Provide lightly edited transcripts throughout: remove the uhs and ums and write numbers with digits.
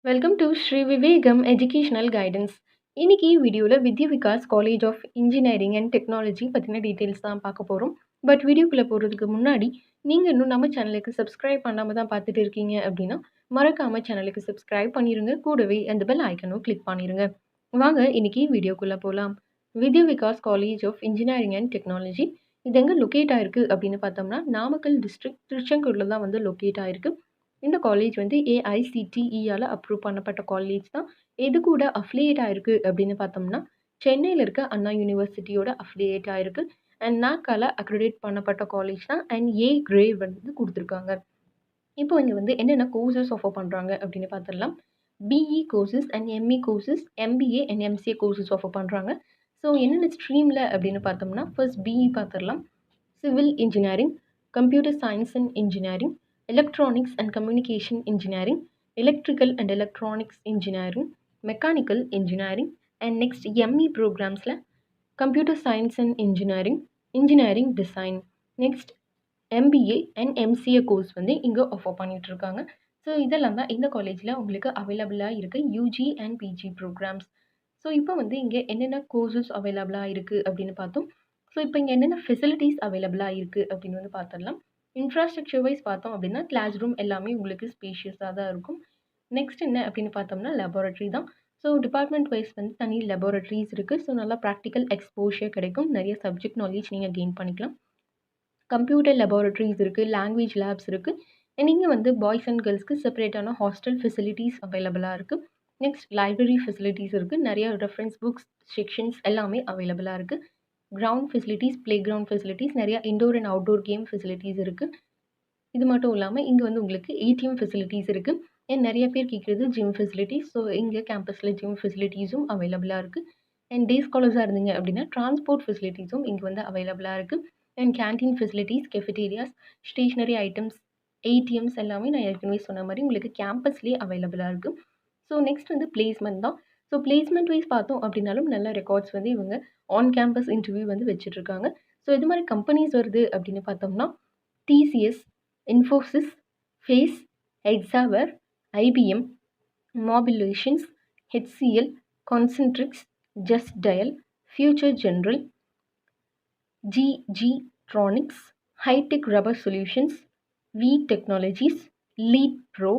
Welcome to Shri Vivekam educational guidance. இன்னைக்கு வீடியோவில் Vidya Vikas college of engineering and technology பற்றின டீட்டெயில்ஸ் தான் பார்க்க போகிறோம். பட் வீடியோக்குள்ளே போகிறதுக்கு முன்னாடி நீங்கள் இன்னும் நம்ம சேனலுக்கு சப்ஸ்கிரைப் பண்ணாமல் தான் பார்த்துட்டு இருக்கீங்க அப்படின்னா மறக்காமல் சேனலுக்கு சப்ஸ்கிரைப் பண்ணிடுங்க. கூடவே அந்த பெல் ஐக்கனும் கிளிக் பண்ணிடுங்க. வாங்க இன்னைக்கு வீடியோக்குள்ளே போகலாம். Vidya Vikas college of engineering and technology இது எங்கே லொக்கேட் ஆயிருக்கு அப்படின்னு பார்த்தோம்னா நாமக்கல் டிஸ்ட்ரிக்ட் திருச்செங்கோடில் தான் வந்து லொக்கேட் ஆயிருக்கு. இந்த காலேஜ் வந்து ஏஐசிடிஇயால் அப்ரூவ் பண்ணப்பட்ட காலேஜ் தான். எது கூட அஃபிலியேட் ஆயிருக்கு அப்படின்னு பார்த்தோம்னா சென்னையில் இருக்க அண்ணா யூனிவர்சிட்டியோட அஃபிலியேட் ஆயிருக்கு. அண்ட் நாக்கால அக்ரிடேட் பண்ணப்பட்ட காலேஜ் தான். அண்ட் ஏ கிரேட் வந்து கொடுத்துருக்காங்க. இப்போ இங்கே வந்து என்னென்ன கோர்சஸ் ஆஃபர் பண்ணுறாங்க அப்படின்னு பார்த்துடலாம். BE courses and ME courses, MBA and MCA courses offer பண்ணுறாங்க. ஸோ என்னென்ன ஸ்ட்ரீமில் அப்படின்னு பார்த்தோம்னா ஃபர்ஸ்ட் பிஇ பார்த்துடலாம். Civil engineering, computer science and engineering, electronics and communication engineering, electrical and electronics engineering, mechanical engineering. And next ME ப்ரோக்ராம்ஸில் computer science and engineering, engineering design, next MBA and MCA course வந்து இங்கே offer பண்ணிட்டு இருக்காங்க. So இதெல்லாம் தான் இந்த காலேஜில் உங்களுக்கு அவைலபிளாக இருக்குது UG and PG programmes. So இப்போ வந்து இங்கே என்னென்ன கோர்சஸ் அவைலபிளாக இருக்குது அப்படின்னு பார்த்தோம். ஸோ இப்போ இங்கே என்னென்ன ஃபெசிலிட்டிஸ் அவைலபிளாக இருக்குது அப்படின்னு வந்து பார்த்துடலாம். இன்ஃப்ராஸ்ட்ரக்சர் வைஸ் பார்த்தோம் அப்படின்னா கிளாஸ் ரூம் எல்லாமே உங்களுக்கு ஸ்பேஷியஸாக தான் இருக்கும். நெக்ஸ்ட் என்ன அப்படின்னு பார்த்தோம்னா லெபார்ட்டரி தான். ஸோ டிபார்ட்மெண்ட் வைஸ் வந்து தனி லெபார்ட்டரிஸ் இருக்குது. ஸோ நல்லா ப்ராக்டிக்கல் எக்ஸ்போஷர் கிடைக்கும். நிறைய சப்ஜெக்ட் நாலேஜ் நீங்கள் கெயின் பண்ணிக்கலாம். கம்ப்யூட்டர் லெபார்ட்டரிஸ் இருக்குது, லாங்குவேஜ் லேப்ஸ் இருக்குது. நீங்கள் வந்து பாய்ஸ் அண்ட் கேர்ள்ஸ்க்கு செப்பரேட்டான ஹாஸ்டல் ஃபெசிலிட்டிஸ் அவைலபிளாக இருக்குது. நெக்ஸ்ட் லைப்ரரி ஃபெசிலிட்டிஸ் இருக்குது. நிறைய ரெஃபரன்ஸ் புக்ஸ் செக்ஷன்ஸ் எல்லாமே அவைலபிளாக இருக்குது. Ground facilities, play ground facilities, நிறைய indoor and outdoor game facilities இருக்குது. இது மட்டும் இல்லாமல் இங்கே வந்து உங்களுக்கு ஏடிஎம் ஃபெசிலிட்டிஸ் இருக்குது. அண்ட் நிறைய பேர் கேட்குறது ஜிம் ஃபெசிலிட்டிஸ். ஸோ இங்கே கேம்பஸில் ஜிம் ஃபெசிலிட்டிஸும் அவைலபிளாக இருக்குது. அண்ட் டே ஸ்காலர்ஸாக இருந்தீங்க அப்படின்னா டிரான்ஸ்போர்ட் ஃபெசிலிட்டிஸும் இங்கே வந்து அவைலபிளாக இருக்குது. And canteen facilities, cafeterias, stationery items, ATMs எல்லாமே நான் ஏற்கனவே சொன்ன மாதிரி உங்களுக்கு கேம்பஸ்லேயே அவைலபிளாக இருக்குது. ஸோ நெக்ஸ்ட் வந்து பிளேஸ்மெண்ட் தான். ஸோ பிளேஸ்மெண்ட் வைஸ் பார்த்தோம் அப்படின்னாலும் நல்ல ரெக்கார்ட்ஸ் வந்து இவங்க ஆன் கேம்பஸ் இன்டர்வியூ வந்து வச்சுட்ருக்காங்க. ஸோ இது மாதிரி கம்பெனிஸ் வருது அப்படின்னு பார்த்தோம்னா TCS, Infosys, Face, Hexaware, IBM, Mobilations, HCL, Concentrix, Just Dial, Future Generali, GG Tronics, hitech rubber solutions, V technologies, Lead Pro,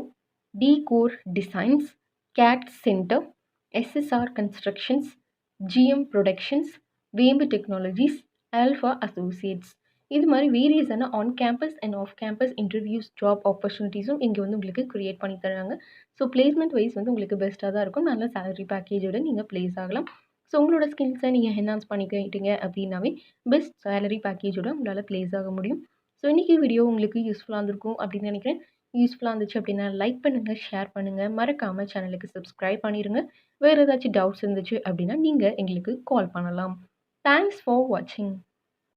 D Core designs, CAD centre, SSR constructions, GM productions, Vembu technologies, Alpha associates. இது மாதிரி வேரியஸான on campus and off campus interviews, job ஆப்பர்ச்சுனிட்டிஸும் இங்கே வந்து உங்களுக்கு create பண்ணி தராங்க. So placement wise வந்து உங்களுக்கு பெஸ்ட்டாக தான் இருக்கும். நல்ல சேலரி பேக்கேஜோட நீங்கள் ப்ளேஸ் ஆகலாம். ஸோ உங்களோட ஸ்கில்ஸை நீங்கள் என்ஹான்ஸ் பண்ணிக்கிட்டீங்க அப்படின்னாவே பெஸ்ட் சேலரி பேக்கேஜோட உங்களால் ப்ளேஸ் ஆக முடியும். ஸோ இன்றைக்கி வீடியோ உங்களுக்கு யூஸ்ஃபுல்லாக இருந்திருக்கும் அப்படின்னு நினைக்கிறேன். யூஸ்ஃபுல்லாக இருந்துச்சு அப்படின்னா லைக் பண்ணுங்கள், ஷேர் பண்ணுங்கள், மறக்காமல் சேனலுக்கு சப்ஸ்கிரைப் பண்ணிடுங்க. வேறு ஏதாச்சும் டவுட்ஸ் இருந்துச்சு அப்படின்னா நீங்கள் எங்களுக்கு கால் பண்ணலாம். தேங்க்ஸ் ஃபார் வாட்சிங்.